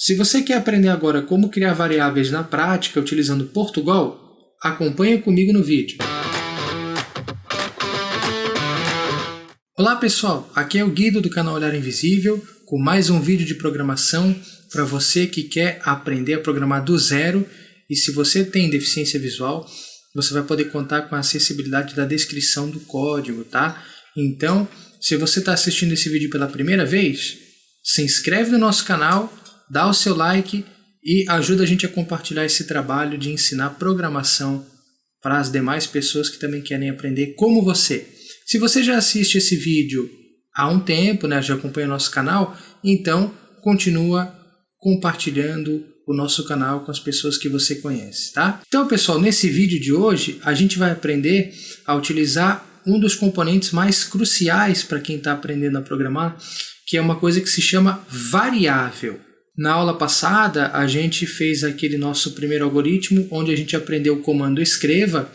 se você quer aprender agora como criar variáveis na prática utilizando Portugal, acompanha comigo no vídeo. Olá pessoal, aqui é o Guido do canal Olhar Invisível, com mais um vídeo de programação para você que quer aprender a programar do zero. E se você tem deficiência visual, você vai poder contar com a acessibilidade da descrição do código, tá? Então, se você está assistindo esse vídeo pela primeira vez, se inscreve no nosso canal, dá o seu like e ajuda a gente a compartilhar esse trabalho de ensinar programação para as demais pessoas que também querem aprender como você. Se você já assiste esse vídeo há um tempo, né, já acompanha o nosso canal, então continua compartilhando o nosso canal com as pessoas que você conhece, tá? Então, pessoal, nesse vídeo de hoje, a gente vai aprender a utilizar um dos componentes mais cruciais para quem está aprendendo a programar, que é uma coisa que se chama variável. Na aula passada, a gente fez aquele nosso primeiro algoritmo, onde a gente aprendeu o comando escreva,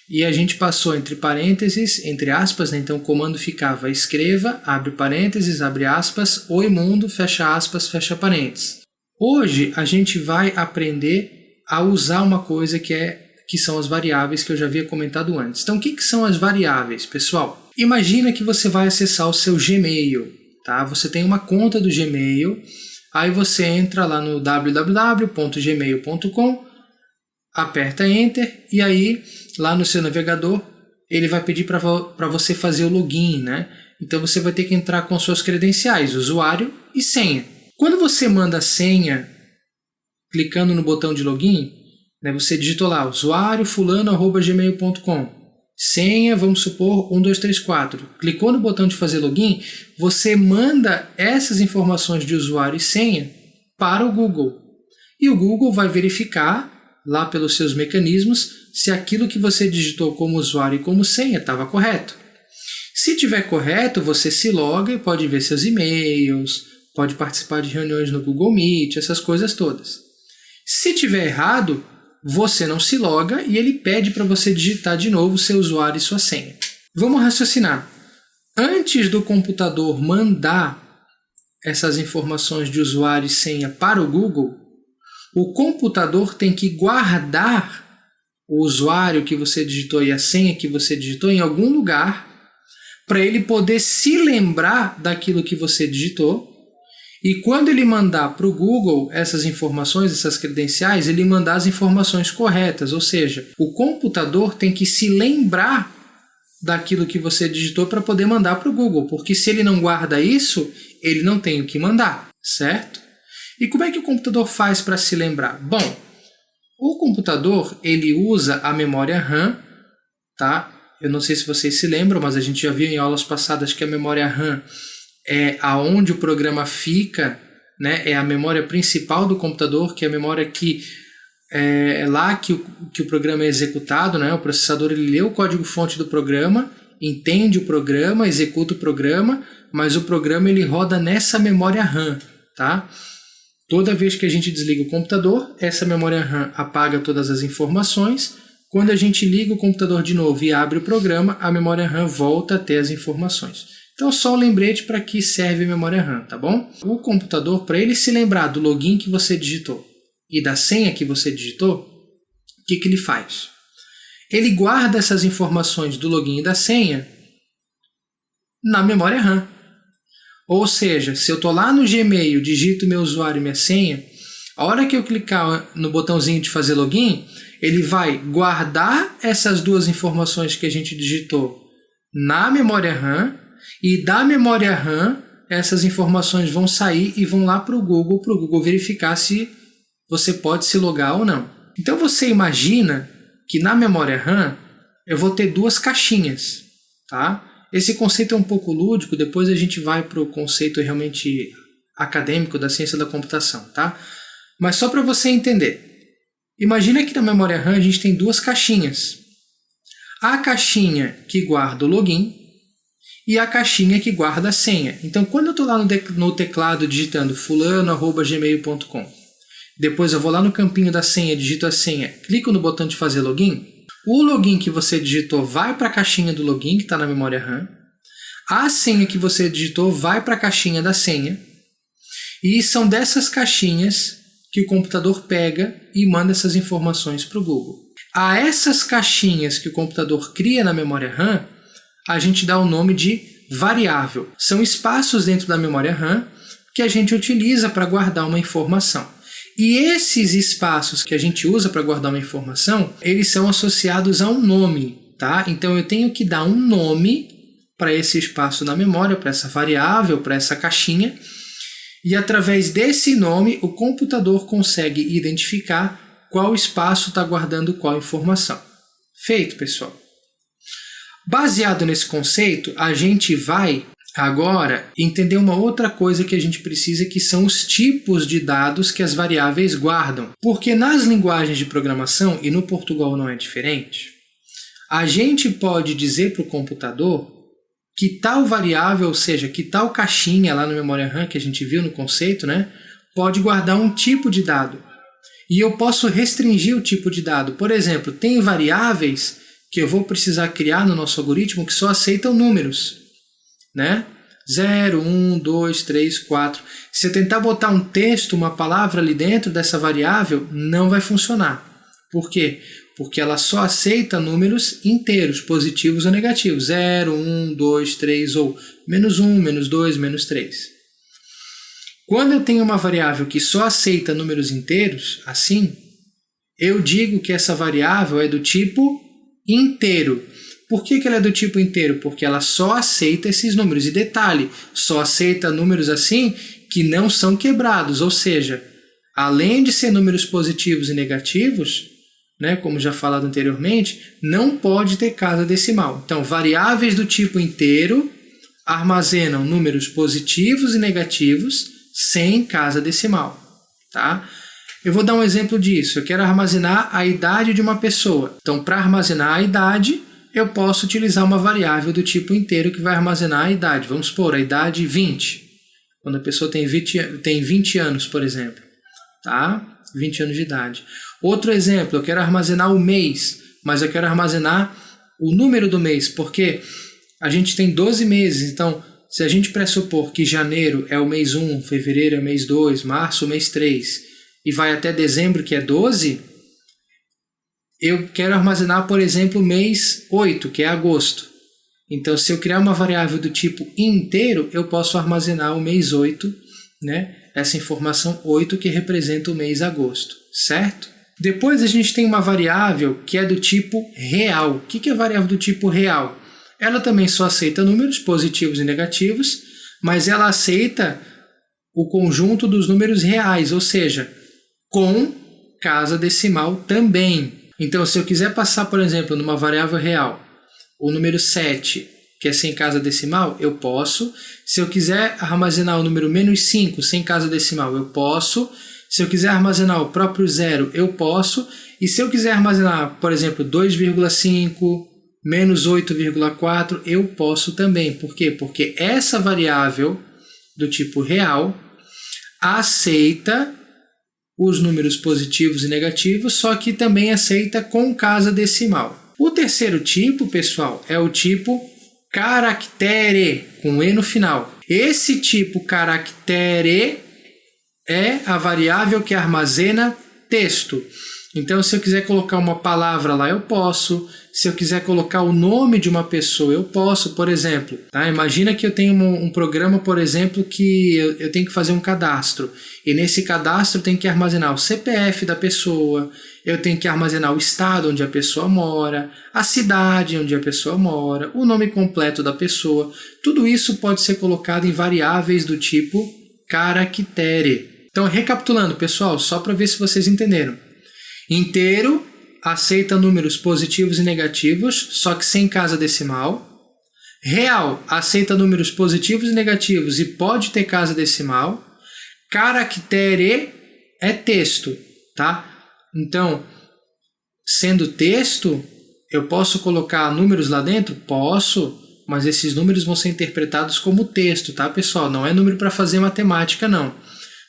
e a gente passou entre parênteses, entre aspas, né? Então o comando ficava escreva, abre parênteses, abre aspas, oi mundo, fecha aspas, fecha parênteses. Hoje a gente vai aprender a usar uma coisa que são as variáveis que eu já havia comentado antes. Então o que são as variáveis, pessoal? Imagina que você vai acessar o seu Gmail, tá? Você tem uma conta do Gmail, aí você entra lá no www.gmail.com, aperta Enter e aí lá no seu navegador ele vai pedir para você fazer o login, né? Então você vai ter que entrar com suas credenciais, usuário e senha. Quando você manda a senha clicando no botão de login, né, você digitou lá usuário fulano@gmail.com, senha, vamos supor 1234. Clicou no botão de fazer login, você manda essas informações de usuário e senha para o Google. E o Google vai verificar lá pelos seus mecanismos se aquilo que você digitou como usuário e como senha estava correto. Se tiver correto, você se loga e pode ver seus e-mails, pode participar de reuniões no Google Meet, essas coisas todas. Se tiver errado, você não se loga e ele pede para você digitar de novo seu usuário e sua senha. Vamos raciocinar. Antes do computador mandar essas informações de usuário e senha para o Google, o computador tem que guardar o usuário que você digitou e a senha que você digitou em algum lugar para ele poder se lembrar daquilo que você digitou. E quando ele mandar para o Google essas informações, essas credenciais, ele mandar as informações corretas. Ou seja, o computador tem que se lembrar daquilo que você digitou para poder mandar para o Google. Porque se ele não guarda isso, ele não tem o que mandar, certo? E como é que o computador faz para se lembrar? Bom, o computador ele usa a memória RAM, tá? Eu não sei se vocês se lembram, mas a gente já viu em aulas passadas que a memória RAM é aonde o programa fica, né? É a memória principal do computador, que é a memória que é lá que o programa é executado, né? O processador ele lê o código-fonte do programa, entende o programa, executa o programa, mas o programa ele roda nessa memória RAM, tá? Toda vez que a gente desliga o computador, essa memória RAM apaga todas as informações. Quando a gente liga o computador de novo e abre o programa, a memória RAM volta a ter as informações. Então, só um lembrete para que serve a memória RAM, tá bom? O computador, para ele se lembrar do login que você digitou e da senha que você digitou, o que ele faz? Ele guarda essas informações do login e da senha na memória RAM. Ou seja, se eu estou lá no Gmail, digito meu usuário e minha senha, a hora que eu clicar no botãozinho de fazer login, ele vai guardar essas duas informações que a gente digitou na memória RAM e da memória RAM essas informações vão sair e vão lá para o Google verificar se você pode se logar ou não. Então você imagina que na memória RAM eu vou ter duas caixinhas, tá? Esse conceito é um pouco lúdico, depois a gente vai para o conceito realmente acadêmico da ciência da computação, tá? Mas só para você entender. Imagina que na memória RAM a gente tem duas caixinhas. A caixinha que guarda o login e a caixinha que guarda a senha. Então, quando eu estou lá no teclado digitando fulano@gmail.com, depois eu vou lá no campinho da senha, digito a senha, clico no botão de fazer login, o login que você digitou vai para a caixinha do login, que está na memória RAM, a senha que você digitou vai para a caixinha da senha, E são dessas caixinhas que o computador pega e manda essas informações para o Google. A essas caixinhas que o computador cria na memória RAM, a gente dá o nome de variável. São espaços dentro da memória RAM que a gente utiliza para guardar uma informação. E esses espaços que a gente usa para guardar uma informação, eles são associados a um nome, tá? Então eu tenho que dar um nome para esse espaço na memória, para essa variável, para essa caixinha, e através desse nome o computador consegue identificar qual espaço está guardando qual informação. Feito, pessoal. Baseado nesse conceito, a gente vai agora entender uma outra coisa que a gente precisa, que são os tipos de dados que as variáveis guardam. Porque nas linguagens de programação, e no Portugal não é diferente, a gente pode dizer para o computador que tal variável, ou seja, que tal caixinha lá na memória RAM que a gente viu no conceito, né, pode guardar um tipo de dado. E eu posso restringir o tipo de dado. Por exemplo, tem variáveis que eu vou precisar criar no nosso algoritmo que só aceitam números, né? 0, 1, 2, 3, 4. Se eu tentar botar um texto, uma palavra ali dentro dessa variável, não vai funcionar. Por quê? Porque ela só aceita números inteiros, positivos ou negativos. 0, 1, 2, 3 ou -1, -2, -3. Quando eu tenho uma variável que só aceita números inteiros, assim, eu digo que essa variável é do tipo inteiro. Por que ela é do tipo inteiro? Porque ela só aceita esses números. E detalhe, só aceita números assim que não são quebrados. Ou seja, além de ser números positivos e negativos, né, como já falado anteriormente, não pode ter casa decimal. Então, variáveis do tipo inteiro armazenam números positivos e negativos sem casa decimal. Tá? Eu vou dar um exemplo disso. Eu quero armazenar a idade de uma pessoa. Então, para armazenar a idade, eu posso utilizar uma variável do tipo inteiro que vai armazenar a idade. Vamos supor, a idade 20. Quando a pessoa tem 20 anos, por exemplo. Tá? 20 anos de idade. Outro exemplo, eu quero armazenar o mês, mas eu quero armazenar o número do mês, porque a gente tem 12 meses. Então, se a gente pressupor que janeiro é o mês 1, fevereiro é o mês 2, março o mês 3, e vai até dezembro, que é 12, eu quero armazenar, por exemplo, o mês 8, que é agosto. Então, se eu criar uma variável do tipo inteiro, eu posso armazenar o mês 8, né? Essa informação 8 que representa o mês agosto, certo? Depois a gente tem uma variável que é do tipo real. O que é a variável do tipo real? Ela também só aceita números positivos e negativos, mas ela aceita o conjunto dos números reais, ou seja, com casa decimal também. Então, se eu quiser passar, por exemplo, numa variável real, o número 7, que é sem casa decimal, eu posso. Se eu quiser armazenar o número -5 sem casa decimal, eu posso. Se eu quiser armazenar o próprio 0, eu posso. E se eu quiser armazenar, por exemplo, 2,5, -8,4, eu posso também. Por quê? Porque essa variável do tipo real aceita os números positivos e negativos, só que também aceita com casa decimal. O terceiro tipo, pessoal, é o tipo caractere, com E no final. Esse tipo caractere é a variável que armazena texto. Então, se eu quiser colocar uma palavra lá, eu posso. Se eu quiser colocar o nome de uma pessoa, eu posso, por exemplo. Tá? Imagina que eu tenho um programa, por exemplo, que eu tenho que fazer um cadastro. E nesse cadastro eu tenho que armazenar o CPF da pessoa, eu tenho que armazenar o estado onde a pessoa mora, a cidade onde a pessoa mora, o nome completo da pessoa. Tudo isso pode ser colocado em variáveis do tipo caractere. Então, recapitulando, pessoal, só para ver se vocês entenderam. Inteiro aceita números positivos e negativos, só que sem casa decimal. Real aceita números positivos e negativos e pode ter casa decimal. Caractere é texto, tá? Então, sendo texto, eu posso colocar números lá dentro? Posso, mas esses números vão ser interpretados como texto, tá, pessoal? Não é número para fazer matemática, não.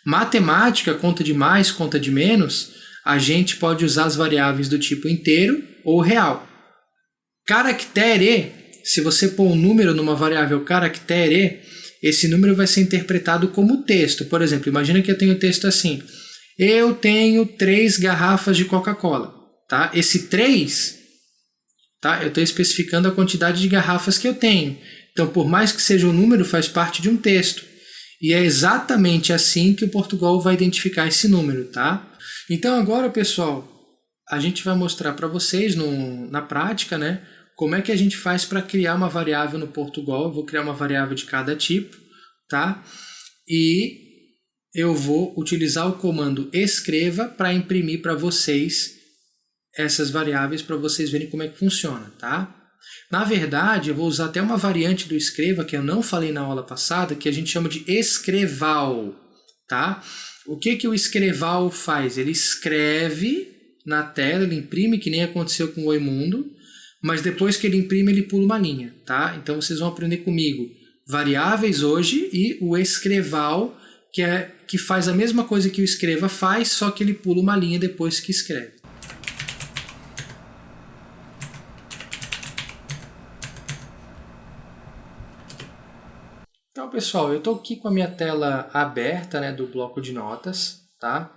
Matemática, conta de mais, conta de menos, a gente pode usar as variáveis do tipo inteiro ou real. Caractere, se você pôr um número numa variável caractere, esse número vai ser interpretado como texto. Por exemplo, imagina que eu tenho um texto assim: eu tenho 3 garrafas de Coca-Cola. Tá? Esse 3, tá? Eu estou especificando a quantidade de garrafas que eu tenho. Então, por mais que seja um número, faz parte de um texto. E é exatamente assim que o Portugal vai identificar esse número. Tá? Então, agora, pessoal, a gente vai mostrar para vocês na prática, né, como é que a gente faz para criar uma variável no Portugal. Eu vou criar uma variável de cada tipo, tá? E eu vou utilizar o comando escreva para imprimir para vocês essas variáveis para vocês verem como é que funciona, tá? Na verdade, eu vou usar até uma variante do escreva que eu não falei na aula passada, que a gente chama de escreval, tá? O que o escreval faz? Ele escreve na tela, ele imprime, que nem aconteceu com o Oi Mundo, mas depois que ele imprime, ele pula uma linha, tá? Então vocês vão aprender comigo variáveis hoje e o escreval, que faz a mesma coisa que o escreva faz, só que ele pula uma linha depois que escreve. Então, pessoal, eu estou aqui com a minha tela aberta, né, do bloco de notas, tá?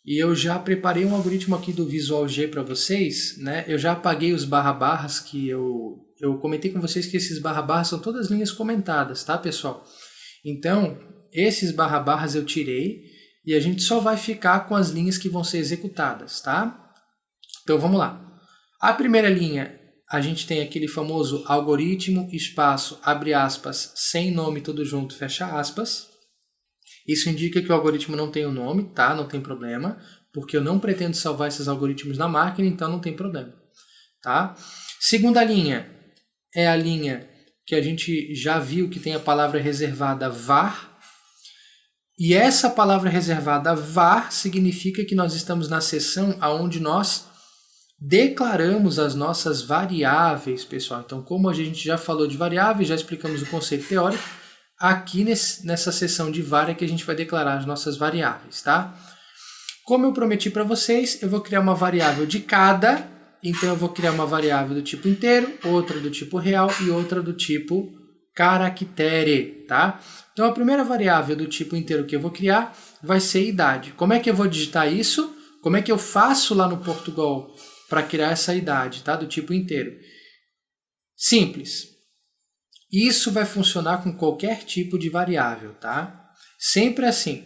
E eu já preparei um algoritmo aqui do Visual G para vocês, né? Eu já apaguei os barra-barras que eu comentei com vocês que esses barra-barras são todas linhas comentadas, tá, pessoal? Então, esses barra-barras eu tirei e a gente só vai ficar com as linhas que vão ser executadas, tá? Então, vamos lá. A primeira linha, a gente tem aquele famoso algoritmo, espaço, abre aspas, sem nome, tudo junto, fecha aspas. Isso indica que o algoritmo não tem o nome, tá? Não tem problema, porque eu não pretendo salvar esses algoritmos na máquina, então não tem problema, tá? Segunda linha é a linha que a gente já viu que tem a palavra reservada var. E essa palavra reservada var significa que nós estamos na seção onde nós declaramos as nossas variáveis, pessoal. Então, como a gente já falou de variáveis, já explicamos o conceito teórico, aqui nessa seção de var é que a gente vai declarar as nossas variáveis, tá? Como eu prometi para vocês, eu vou criar uma variável de cada, então eu vou criar uma variável do tipo inteiro, outra do tipo real e outra do tipo caractere, tá? Então a primeira variável do tipo inteiro que eu vou criar vai ser idade. Como é que eu vou digitar isso? Como é que eu faço lá no Portugal para criar essa idade, tá? Do tipo inteiro? Simples. Isso vai funcionar com qualquer tipo de variável, tá? Sempre assim.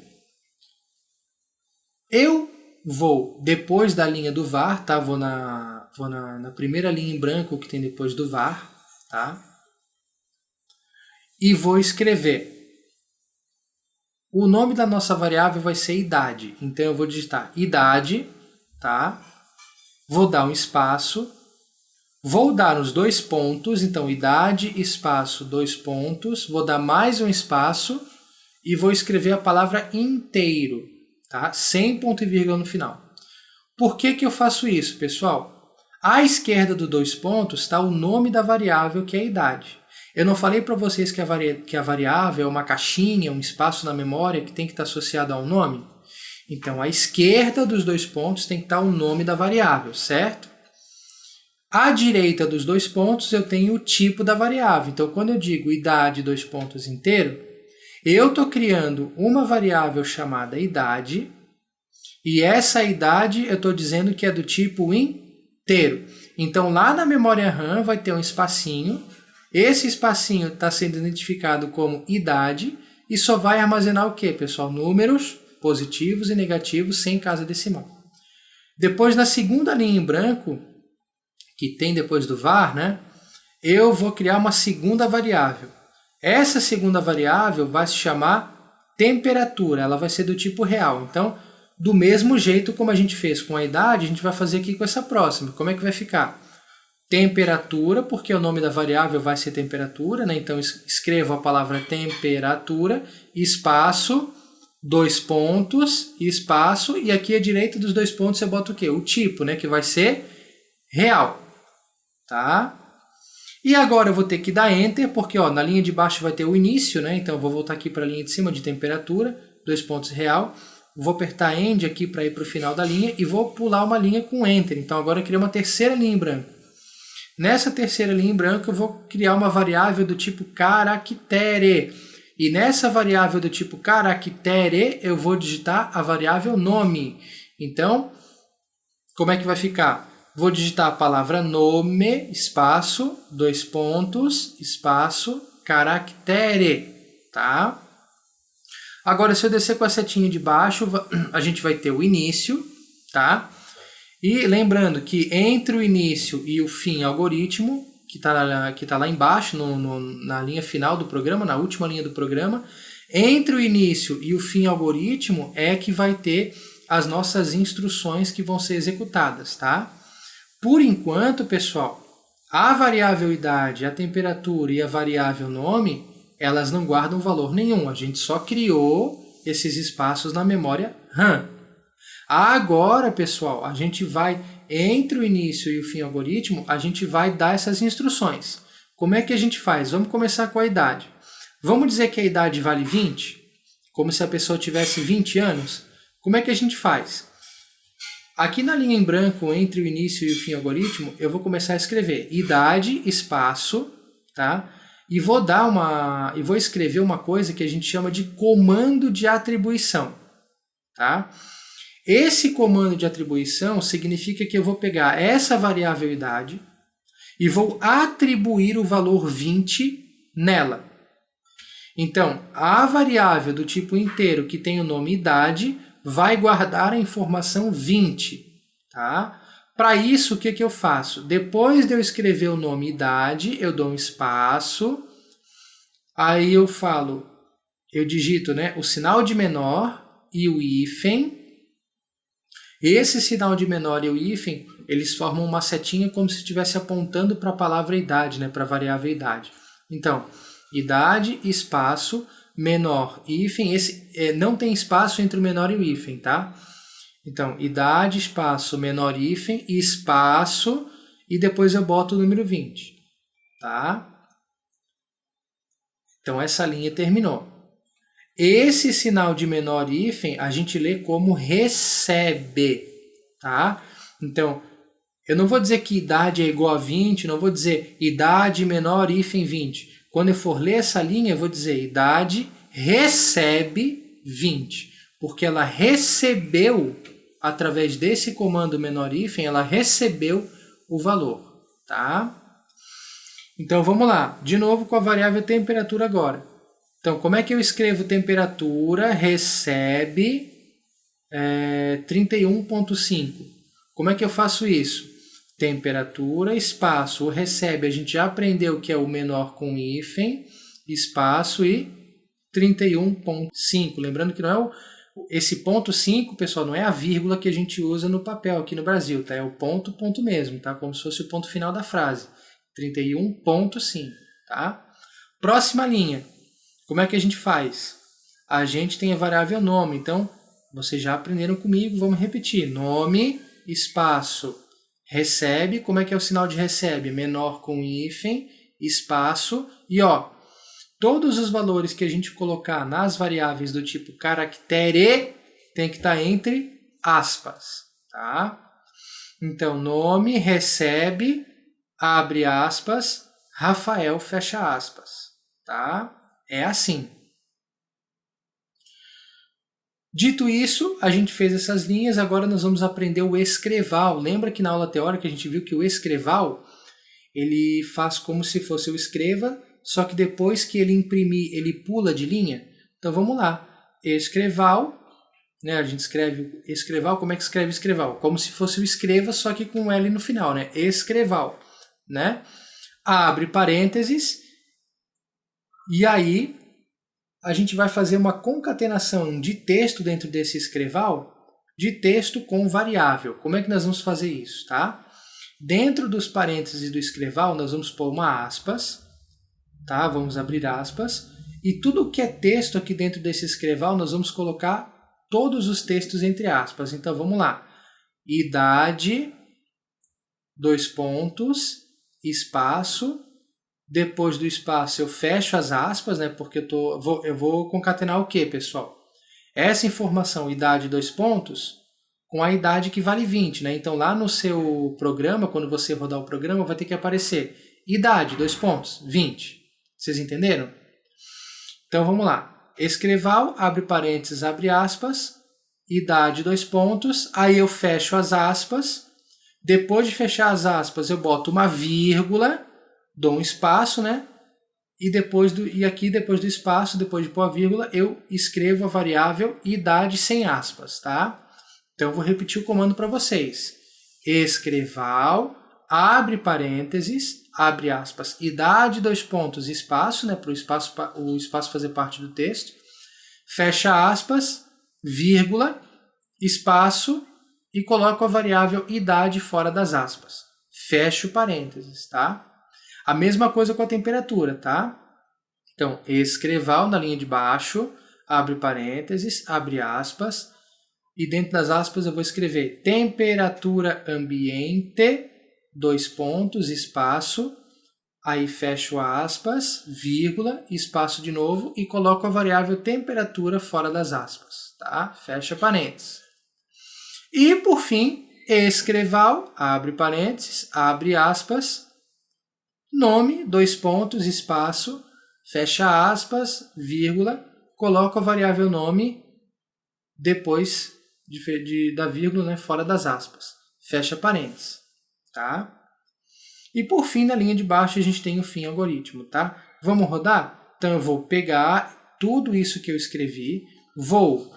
Eu vou, depois da linha do var, tá? Vou na primeira linha em branco que tem depois do var, tá? E vou escrever. O nome da nossa variável vai ser idade. Então eu vou digitar idade, tá? Vou dar um espaço. Vou dar os 2 pontos, então idade, espaço, 2 pontos. Vou dar mais um espaço e vou escrever a palavra inteiro, tá? Sem ponto e vírgula no final. Por que eu faço isso, pessoal? À esquerda dos 2 pontos está o nome da variável, que é a idade. Eu não falei para vocês que a variável é uma caixinha, um espaço na memória que tem que estar associado a um nome? Então, à esquerda dos 2 pontos tem que estar o nome da variável, certo? À direita dos 2 pontos eu tenho o tipo da variável. Então, quando eu digo idade 2 pontos inteiro, eu estou criando uma variável chamada idade e essa idade eu estou dizendo que é do tipo inteiro. Então, lá na memória RAM vai ter um espacinho. Esse espacinho está sendo identificado como idade e só vai armazenar o quê, pessoal? Números positivos e negativos sem casa decimal. Depois, na segunda linha em branco, que tem depois do var, né, eu vou criar uma segunda variável. Essa segunda variável vai se chamar temperatura, ela vai ser do tipo real. Então, do mesmo jeito como a gente fez com a idade, a gente vai fazer aqui com essa próxima. Como é que vai ficar? Temperatura, porque o nome da variável vai ser temperatura, né? Então escrevo a palavra temperatura, espaço, 2 pontos, espaço, e aqui à direita dos 2 pontos eu boto o quê? O tipo, né? Que vai ser real. Tá? E agora eu vou ter que dar Enter, porque ó, na linha de baixo vai ter o início, né? Então eu vou voltar aqui para a linha de cima de temperatura, 2 pontos real. Vou apertar End aqui para ir para o final da linha e vou pular uma linha com Enter. Então agora eu criei uma terceira linha em branco. Nessa terceira linha em branco eu vou criar uma variável do tipo caractere. E nessa variável do tipo caractere, eu vou digitar a variável nome. Então, como é que vai ficar? Vou digitar a palavra nome, espaço, 2 pontos, espaço, caractere, tá? Agora, se eu descer com a setinha de baixo, a gente vai ter o início, tá? E lembrando que entre o início e o fim algoritmo, que tá lá embaixo, na linha final do programa, na última linha do programa, entre o início e o fim algoritmo é que vai ter as nossas instruções que vão ser executadas, tá? Por enquanto, pessoal, a variável idade, a temperatura e a variável nome, elas não guardam valor nenhum. A gente só criou esses espaços na memória RAM. Agora, pessoal, a gente vai, entre o início e o fim algoritmo, a gente vai dar essas instruções. Como é que a gente faz? Vamos começar com a idade. Vamos dizer que a idade vale 20? Como se a pessoa tivesse 20 anos? Como é que a gente faz? Aqui na linha em branco, entre o início e o fim algoritmo, eu vou começar a escrever idade, espaço, tá? E vou escrever uma coisa que a gente chama de comando de atribuição, tá? Esse comando de atribuição significa que eu vou pegar essa variável idade e vou atribuir o valor 20 nela. Então, a variável do tipo inteiro que tem o nome idade vai guardar a informação 20, tá? Para isso, o que eu faço? Depois de eu escrever o nome idade, eu dou um espaço, aí eu digito, né, o sinal de menor e o hífen. Esse sinal de menor e o hífen, eles formam uma setinha como se estivesse apontando para a palavra idade, né, para a variável idade. Então, idade, espaço, menor, hífen, não tem espaço entre o menor e o hífen, tá? Então, idade, espaço, menor, hífen, espaço, e depois eu boto o número 20, tá? Então, essa linha terminou. Esse sinal de menor hífen a gente lê como recebe, tá? Então, eu não vou dizer que idade é igual a 20, não vou dizer idade menor hífen 20. Quando eu for ler essa linha, eu vou dizer idade recebe 20, porque ela recebeu, através desse comando menor hífen, ela recebeu o valor, tá? Então, vamos lá. De novo com a variável temperatura agora. Então, como é que eu escrevo temperatura recebe 31,5? Como é que eu faço isso? Temperatura, espaço, o recebe, a gente já aprendeu que é o menor com hífen, espaço e 31,5. Lembrando que não é esse ponto 5, pessoal, não é a vírgula que a gente usa no papel aqui no Brasil, tá? É o ponto mesmo, tá? Como se fosse o ponto final da frase. 31,5, tá? Próxima linha. Como é que a gente faz? A gente tem a variável nome, então vocês já aprenderam comigo, vamos repetir. Nome, espaço, recebe, como é que é o sinal de recebe? Menor com hífen, espaço, e ó, todos os valores que a gente colocar nas variáveis do tipo caractere tem que estar entre aspas, tá? Então, nome, recebe, abre aspas, Rafael, fecha aspas, tá? É assim. Dito isso, a gente fez essas linhas, agora nós vamos aprender o escreval. Lembra que na aula teórica a gente viu que o escreval, ele faz como se fosse o escreva, só que depois que ele imprimir, ele pula de linha? Então vamos lá. Escreval, né? A gente escreve escreval, como é que escreve escreval? Como se fosse o escreva, só que com L no final, né? Escreval, né? Abre parênteses, e aí a gente vai fazer uma concatenação de texto dentro desse escreval, de texto com variável. Como é que nós vamos fazer isso, tá? Dentro dos parênteses do escreval, nós vamos pôr uma aspas, tá? Vamos abrir aspas, e tudo que é texto aqui dentro desse escreval, nós vamos colocar todos os textos entre aspas. Então, vamos lá. Idade, 2 pontos, espaço. Depois do espaço eu fecho as aspas, né? Porque eu vou concatenar o quê, pessoal? Essa informação, idade 2 pontos, com a idade que vale 20, né? Então lá no seu programa, quando você rodar o programa, vai ter que aparecer idade 2 pontos, 20. Vocês entenderam? Então vamos lá. Escreval, abre parênteses, abre aspas, idade, dois pontos, aí eu fecho as aspas. Depois de fechar as aspas, eu boto uma vírgula, dou um espaço, né? E aqui, depois do espaço, depois de pôr a vírgula, eu escrevo a variável idade sem aspas, tá? Então, eu vou repetir o comando para vocês. Escreval, abre parênteses, abre aspas, idade, dois pontos, espaço, né? Para o espaço fazer parte do texto. Fecha aspas, vírgula, espaço, e coloco a variável idade fora das aspas. Fecho parênteses, tá? A mesma coisa com a temperatura, tá? Então, escreval na linha de baixo, abre parênteses, abre aspas, e dentro das aspas eu vou escrever temperatura ambiente, dois pontos, espaço, aí fecho aspas, vírgula, espaço de novo, e coloco a variável temperatura fora das aspas, tá? Fecha parênteses. E, por fim, escreval, abre parênteses, abre aspas, nome, dois pontos, espaço, fecha aspas, vírgula, coloco a variável nome depois da vírgula, né, fora das aspas. Fecha parênteses, tá? E por fim, na linha de baixo, a gente tem o fim algoritmo, tá? Vamos rodar? Então eu vou pegar tudo isso que eu escrevi, vou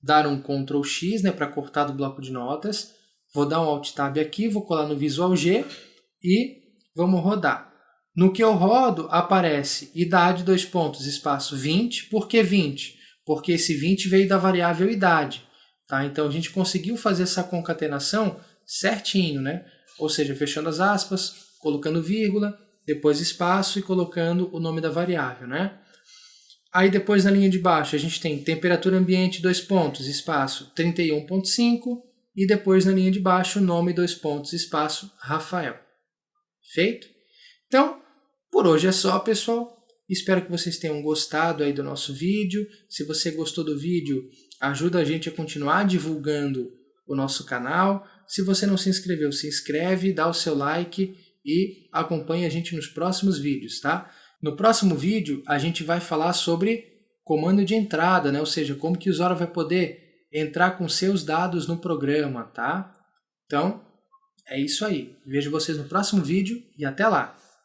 dar um Ctrl X, né, para cortar do bloco de notas, vou dar um Alt Tab aqui, vou colar no Visual G e vamos rodar. No que eu rodo, aparece idade, dois pontos, espaço 20. Por que 20? Porque esse 20 veio da variável idade. Tá? Então, a gente conseguiu fazer essa concatenação certinho, né? Ou seja, fechando as aspas, colocando vírgula, depois espaço e colocando o nome da variável, né? Aí, depois, na linha de baixo, a gente tem temperatura ambiente, dois pontos, espaço 31,5. E depois, na linha de baixo, nome, dois pontos, espaço Rafael. Feito? Então, por hoje é só, pessoal. Espero que vocês tenham gostado aí do nosso vídeo. Se você gostou do vídeo, ajuda a gente a continuar divulgando o nosso canal. Se você não se inscreveu, se inscreve, dá o seu like e acompanhe a gente nos próximos vídeos, tá? No próximo vídeo, a gente vai falar sobre comando de entrada, né? Ou seja, como que o usuário vai poder entrar com seus dados no programa, tá? Então, é isso aí. Vejo vocês no próximo vídeo e até lá!